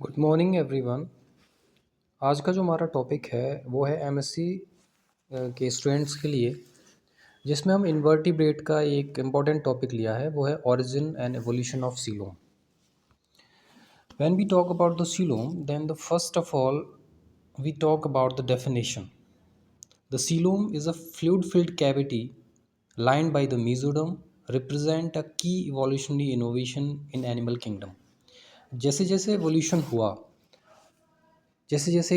Good morning everyone. आज का जो हमारा टॉपिक है वो है एमएससी के स्टूडेंट्स के लिए, जिसमें हम इन्वर्टिब्रेट का एक इम्पॉर्टेंट टॉपिक लिया है, वो है origin and evolution of coelom. When we talk about the coelom, then the first of all we talk about the definition. The coelom is a fluid filled cavity lined by the mesoderm, represent a key evolutionary innovation in animal kingdom। जैसे जैसे evolution हुआ, जैसे जैसे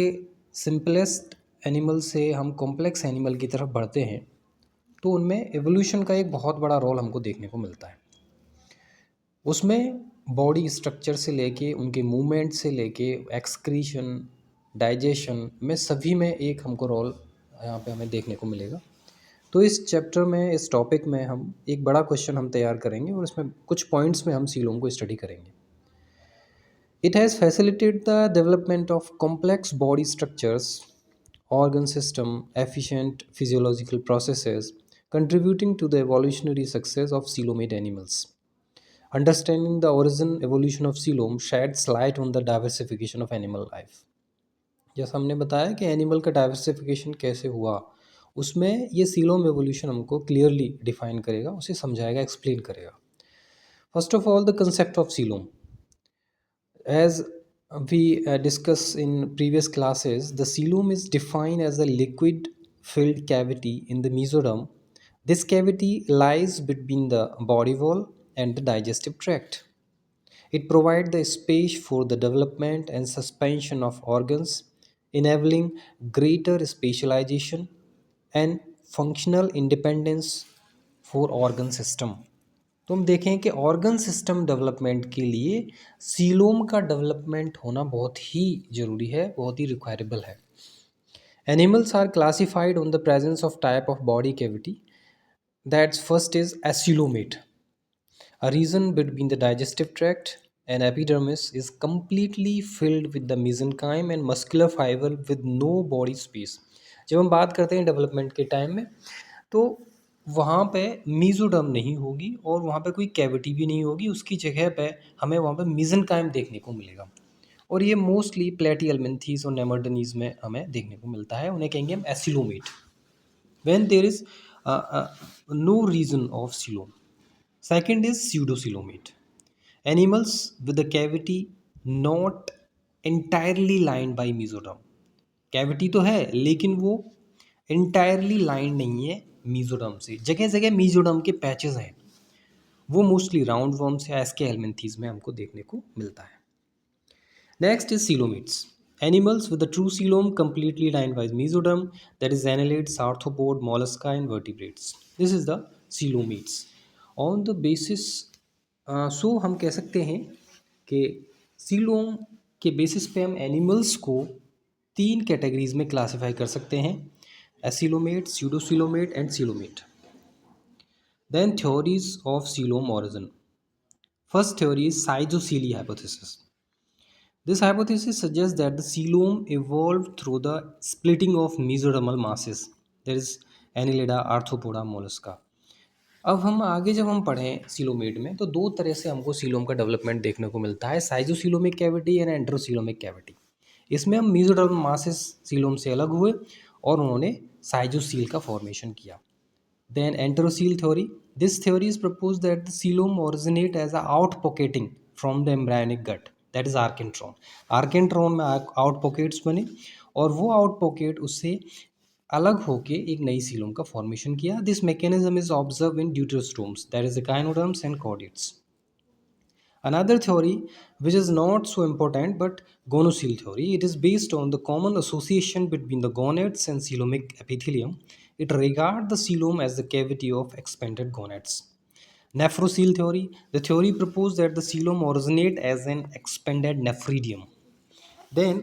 simplest animal से हम complex animal की तरफ बढ़ते हैं, तो उनमें एवोल्यूशन का एक बहुत बड़ा रोल हमको देखने को मिलता है। उसमें बॉडी स्ट्रक्चर से लेके उनके मूवमेंट से लेके एक्सक्रीशन, डाइजेशन में सभी में एक हमको रोल यहाँ पे हमें देखने को मिलेगा। तो इस चैप्टर में, इस टॉपिक में हम एक बड़ा क्वेश्चन हम तैयार करेंगे और इसमें कुछ पॉइंट्स में हम सीलोम को स्टडी करेंगे। It has facilitated the development of complex body structures, organ system, efficient physiological processes, contributing to the evolutionary success of coelomate animals. Understanding the origin evolution of coelom sheds light on the diversification of animal life। जैसा हमने बताया कि animal का diversification कैसे हुआ, उसमें ये coelom evolution हमको क्लियरली डिफाइन करेगा, उसे समझाएगा, एक्सप्लेन करेगा। First of all, the concept of coelom. As we discussed in previous classes, the coelom is defined as a liquid filled cavity in the mesoderm. This cavity lies between the body wall and the digestive tract. It provides the space for the development and suspension of organs, enabling greater specialization and functional independence for organ system। तो हम देखें कि organ system development के लिए coelom का development होना बहुत ही ज़रूरी है, बहुत ही रिक्वायरेबल है। Animals are classified on the presence of type of body cavity. That's first is acoelomate, a region between the digestive tract and epidermis is completely filled with the mesenchyme and muscular fibre with no body space. जब हम बात करते हैं development के time में, तो वहाँ पे मीजोडर्म नहीं होगी और वहाँ पे कोई कैविटी भी नहीं होगी, उसकी जगह पे हमें वहाँ पे मेसेनकाइम देखने को मिलेगा। और ये मोस्टली प्लेटिहेल्मिन्थीज और नेमर्डनीज में हमें देखने को मिलता है, उन्हें कहेंगे हम acoelomate. When there is no region of coelom. Second is pseudocoelomate, animals with a cavity not entirely lined by mesoderm. Cavity तो है लेकिन वो एंटायरली लाइन नहीं है मीजोडर्म से, जगह जगह मीजोडर्म के पैचेस हैं, वो मोस्टली राउंड वर्म्स या एस्के हेलमिन्थीज में हमको देखने को मिलता है। Next is coelomates, animals with the true coelom completely lined by mesoderm, that is annelids, arthropod, mollusca and vertebrates। This is the coelomates. On the basis so हम कह सकते हैं कि सीलोम के बेसिस पे हम एनिमल्स को तीन कैटेगरीज में क्लासिफाई कर सकते हैं: acoelomate, pseudocoelomate and coelomate. Then theories of coelom origin। First theory is Schizophyly hypothesis. This hypothesis suggests that the coelom evolved through the splitting of mesodermal masses, that is Annelida, Arthropoda, Mollusca। अब हम आगे जब हम पढ़ें coelomate में, तो दो तरह से हमको सीलोम का डेवलपमेंट देखने को मिलता है: साइजोसीलोमिक कैविटी एंड एंड्रोसीलोमिक कैविटी। इसमें हम मेसोडर्मल मासेस सीलोम से अलग हुए और उन्होंने साइजोसील का फॉर्मेशन किया। Then enterocoel theory. This theory is propose that the coelom originate as a out pocketing from the embryonic gut, that is archenteron. Archenteron में आउट पॉकेट्स बने और वो आउट पॉकेट उससे अलग होके एक नई सीलोम का फॉर्मेशन किया। This mechanism is observe in deuterostomes, that is echinoderms and chordates. Another theory, which is not so important, but gonocele theory, it is based on the common association between the gonads and coelomic epithelium. It regards the coelom as the cavity of expanded gonads. Nephrocele theory, the theory proposed that the coelom originate as an expanded nephridium. Then,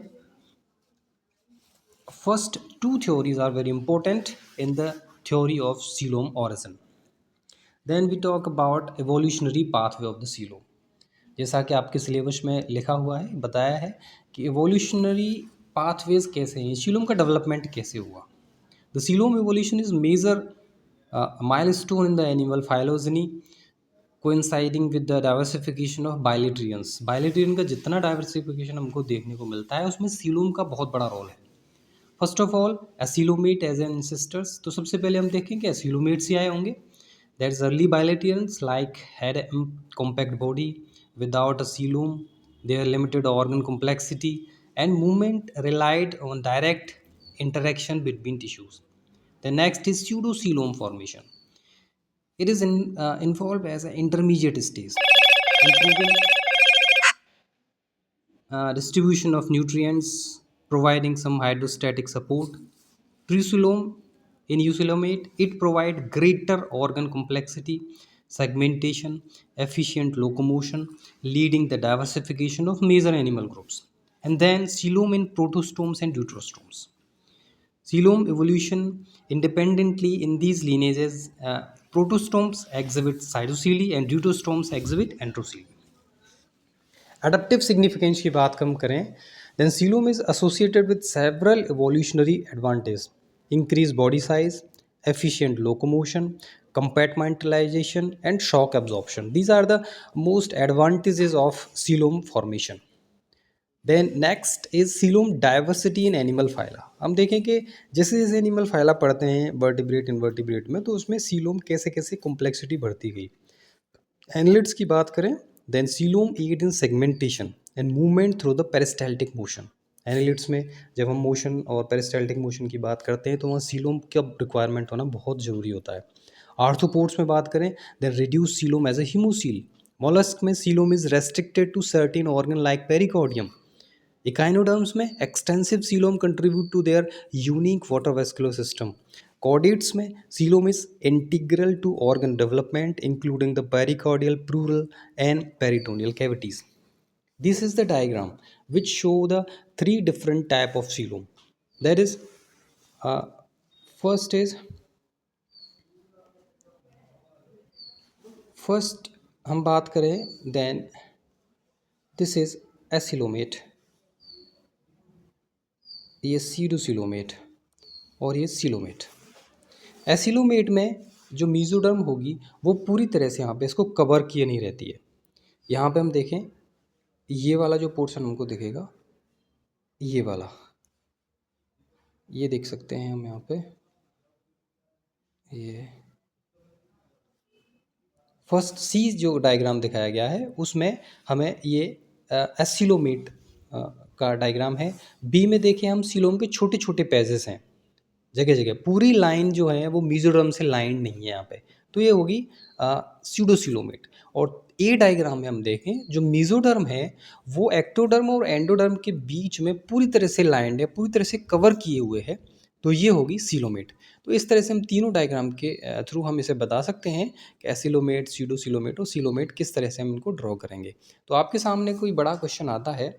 first two theories are very important in the theory of coelom origin. Then we talk about evolutionary pathway of the coelom। जैसा कि आपके syllabus में लिखा हुआ है, बताया है कि एवोल्यूशनरी पाथवेज कैसे हैं, सीलोम का डेवलपमेंट कैसे हुआ। The coelom evolution is major milestone in the animal phylogeny. Coinciding with the diversification of bilaterians. Bilaterian का जितना डाइवर्सिफिकेशन हमको देखने को मिलता है उसमें सीलोम का बहुत बड़ा रोल है। First of all acoelomate as an ancestors, तो सबसे पहले हम देखें कि एसिलोमेट्स ही आए होंगे। That is early bilaterians like had compact body without a coelom, their limited organ complexity and movement relied on direct interaction between tissues. The next is pseudocoelom formation. It is involved as an intermediate stage, improving distribution of nutrients, providing some hydrostatic support. Trisulome, in eucoelomate, it provides greater organ complexity, segmentation, efficient locomotion, leading the diversification of major animal groups. And then coelom in protostomes and deuterostomes. Coelom evolution independently in these lineages, protostomes exhibit cytocele and deuterostomes exhibit enterocele. Adaptive significance की बात कम करें, then coelom is associated with several evolutionary advantages: increased body size, efficient locomotion, compartmentalization, and shock absorption. These are the most advantages of coelom formation. Then next is coelom diversity in animal phyla. हम देखें कि जैसे जैसे animal phyla पढ़ते हैं vertebrate invertebrate में, तो उसमें सीलोम कैसे कैसे कॉम्प्लेक्सिटी बढ़ती गई। एनलिड्स की बात करें, then coelom aid in segmentation and movement through the peristaltic motion. Annelids में जब हम मोशन और पेरिस्टाल्टिक मोशन की बात करते हैं तो वहाँ सीलोम का रिक्वायरमेंट होना बहुत ज़रूरी होता है। आर्थ्रोपोड्स में बात करें, then reduce coelom as a haemocoel. Mollusc में coelom is restricted to certain organ like pericardium. Echinoderms में extensive coelom contribute to their unique water vascular system. Chordates में coelom is integral to organ development, including the pericardial, pleural, and peritoneal cavities. This is the diagram which show the three different type of coelom. That is, first is first हम बात करें, then this is acylomate, ये सीडोसिलोमेट और ये coelomate. Acoelomate में जो mesoderm होगी वो पूरी तरह से यहाँ पे इसको कवर किए नहीं रहती है। यहाँ पे हम देखें, ये वाला जो पोर्शन हमको दिखेगा, ये वाला, ये देख सकते हैं हम यहाँ पे, ये फर्स्ट सी जो डायग्राम दिखाया गया है उसमें हमें ये एसिलोमेट का डायग्राम है। बी में देखें हम, सीलोम के छोटे छोटे पैजेस हैं जगह जगह, पूरी लाइन जो है वो मीजोडर्म से लाइन नहीं है यहाँ पे, तो ये होगी स्यूडोसिलोमेट। और ए डायग्राम में हम देखें, जो मीजोडर्म है वो एक्टोडर्म और एंडोडर्म के बीच में पूरी तरह से लाइंड है, पूरी तरह से कवर किए हुए है, तो ये होगी सीलोमेट। तो इस तरह से हम तीनों डायग्राम के थ्रू हम इसे बता सकते हैं कि एसिलोमेट, स्यूडोसिलोमेट और सीलोमेट किस तरह से हम इनको ड्रॉ करेंगे। तो आपके सामने कोई बड़ा क्वेश्चन आता है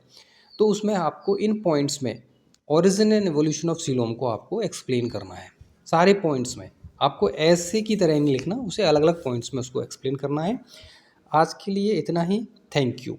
तो उसमें आपको इन पॉइंट्स में origin and evolution of coelom को आपको एक्सप्लेन करना है। सारे पॉइंट्स में आपको ऐसे की तरह नहीं लिखना, उसे अलग अलग पॉइंट्स में उसको एक्सप्लेन करना है। आज के लिए इतना ही। Thank you.